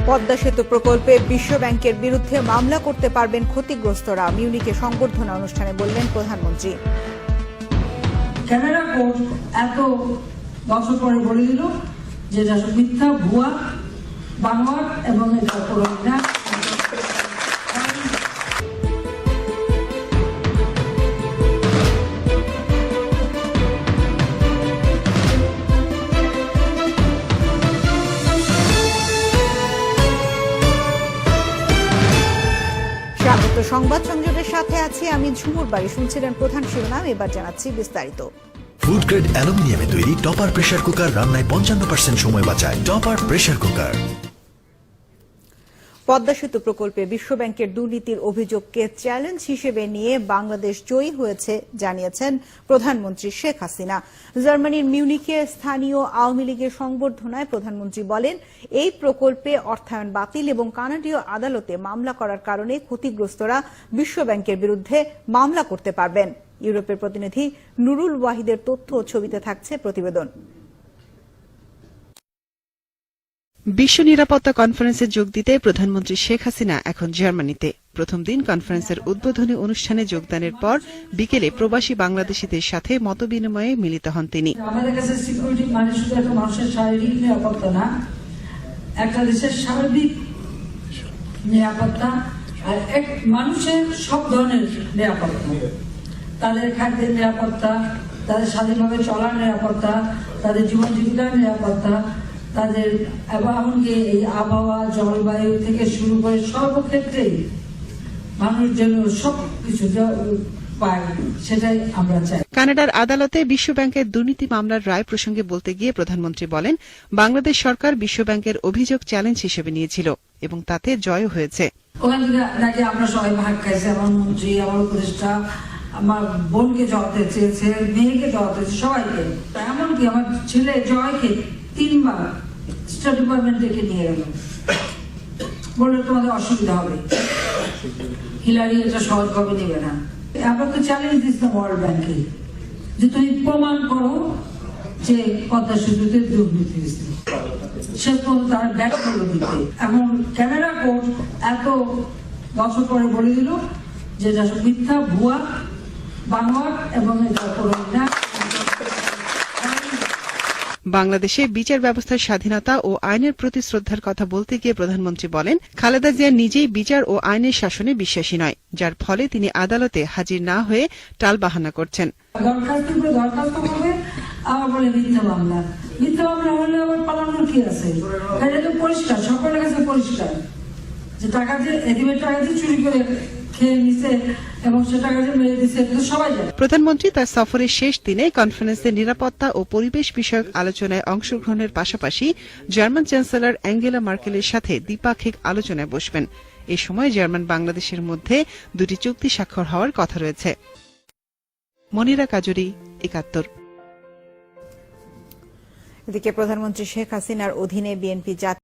পদ্মা সেতু প্রকল্পে বিশ্বব্যাংকের বিরুদ্ধে মামলা করতে পারবেন ক্ষতিগ্রস্তরা, মিউনিকে সংবর্ধনা অনুষ্ঠানে বললেন প্রধানমন্ত্রী। কানাডা কোর্ট এত বছর পরে বলে দিল যে এটা মিথ্যা, ভুয়া, বানোয়াট এবং এটা কোনো না। স্বাগত সংবাদ সংযোগের সাথে আছি আমি ঝুমুর বাড়ি। শুনছিলেন প্রধান শিরোনাম, এবার জানাচ্ছি বিস্তারিত। ফুড গ্রেড অ্যালুমিনিয়ামে তৈরি টপার প্রেসার কুকার রান্নায় 55% সময় বাঁচায়। Topper pressure cooker. পদ্মা সেতু প্রকল্পে বিশ্বব্যাংকের দুর্নীতির অভিযোগকে চ্যালেঞ্জ হিসেবে নিয়ে বাংলাদেশ জয়ী হয়েছে জানিয়েছেন প্রধানমন্ত্রী শেখ হাসিনা। জার্মানির মিউনিকে স্থানীয় আওয়ামী লীগের সংবর্ধনায় প্রধানমন্ত্রী বলেন, এই প্রকল্পে অর্থায়ন বাতিল এবং কানাডীয় আদালতে মামলা করার কারণে ক্ষতিগ্রস্তরা বিশ্বব্যাংকের বিরুদ্ধে মামলা করতে পারবেন। ইউরোপের প্রতিনিধি নুরুল ওয়াহিদের তথ্য ও ছবিতে থাকছে প্রতিবেদন। বিশ্ব নিরাপত্তা কনফারেন্সে যোগ দিতে প্রধানমন্ত্রী শেখ হাসিনা এখন জার্মানিতে। প্রথম দিন কনফারেন্সের উদ্বোধনী অনুষ্ঠানে যোগদানের পর বিকেলে প্রবাসী বাংলাদেশিদের সাথে মতবিনিময়ে মিলিত হন তিনি। আমাদের কাছে সিকিউরিটি মানে শুধু একটা মানুষের শারীরিক নিরাপত্তা না, একটা দেশের সার্বিক নিরাপত্তা আর এক মানুষের সব ধরনের নিরাপত্তা, তাদের খাদ্যের নিরাপত্তা, তাদের স্বাধীনভাবে চলার নিরাপত্তা, তাদের জীবন জীবিকার নিরাপত্তা, তাদের এমনকি এই আবহাওয়া, জলবায়ু থেকে শুরু করে সর্বক্ষেত্রেই মানুষ যেন সবকিছু পায়, সেটাই আমরা চাই। কানাডার আদালতে বিশ্বব্যাংকের দুর্নীতি মামলার রায় প্রসঙ্গে বলতে গিয়ে প্রধানমন্ত্রী বলেন, বাংলাদেশ সরকার বিশ্বব্যাংকের অভিযোগ চ্যালেঞ্জ হিসেবে নিয়েছিল এবং তাতে জয় হয়েছে। ওখান থেকে নাকি আমরা সবাই ভাগ খাইছি, আমার মন্ত্রী, আমার উপদেষ্টা, আমার বোনকে জবাতে চেয়েছে, মেয়েকে জবাতে চেয়েছে, সবাইকে। এমনকি আমার ছেলে জয়কে 3 বার স্টেট ডিপার্টমেন্ট থেকে নিয়ে গেল, বললো তোমাদের অসুবিধা হবে, হিলারি এটা সহজভাবে নেবে না। আমরা তো চ্যালেঞ্জ দিচ্ছিলাম ওয়ার্ল্ড ব্যাংকে যে তুমি প্রমাণ করো যে পদ্মা সেতুতে দুর্নীতি হয়েছে। সে পর্যন্ত তারা ব্যাক করলো দিতে। এখন কানাডা কোর্ট এত বছর পরে বলে দিল যে এটা মিথ্যা, ভুয়া, বানোয়াট এবং এটা কোনো না। বাংলাদেশে বিচার ব্যবস্থার স্বাধীনতা ও আইনের প্রতি শ্রদ্ধার কথা বলতে গিয়ে প্রধানমন্ত্রী বলেন, খালেদা জিয়া নিজেই বিচার ও আইনের শাসনে বিশ্বাসী নয়, যার ফলে তিনি আদালতে হাজির না হয়ে টালবাহানা করছেন। দরখাস্ত করবে, আবার বলে মিথ্যা মামলা। মিথ্যা মামলা হলে আবার পালানোর কি আছে? এটা তো পরিষ্কার, সকলের কাছে পরিষ্কার যে টাকা দিয়ে এদিকে টাকা দিয়ে চুরি করে খেয়ে নিছে এবং সে টাকা দিয়ে মেরে দিচ্ছে, এটা সবাই জানে। প্রধানমন্ত্রী তার সফরের শেষ দিনে কনফারেন্সে নিরাপত্তা ও পরিবেশ বিষয়ক আলোচনায় অংশগ্রহণের পাশাপাশি জার্মান চ্যান্সেলর অ্যাঙ্গেলা মার্কেলের সাথে দ্বিপাক্ষিক আলোচনায় বসবেন। এ সময় জার্মান বাংলাদেশের মধ্যে 2টি চুক্তি স্বাক্ষর হওয়ার কথা রয়েছে। মনিরা কাজুরি, 71। এদিকে প্রধানমন্ত্রী শেখ হাসিনার অধীনে বিএনপি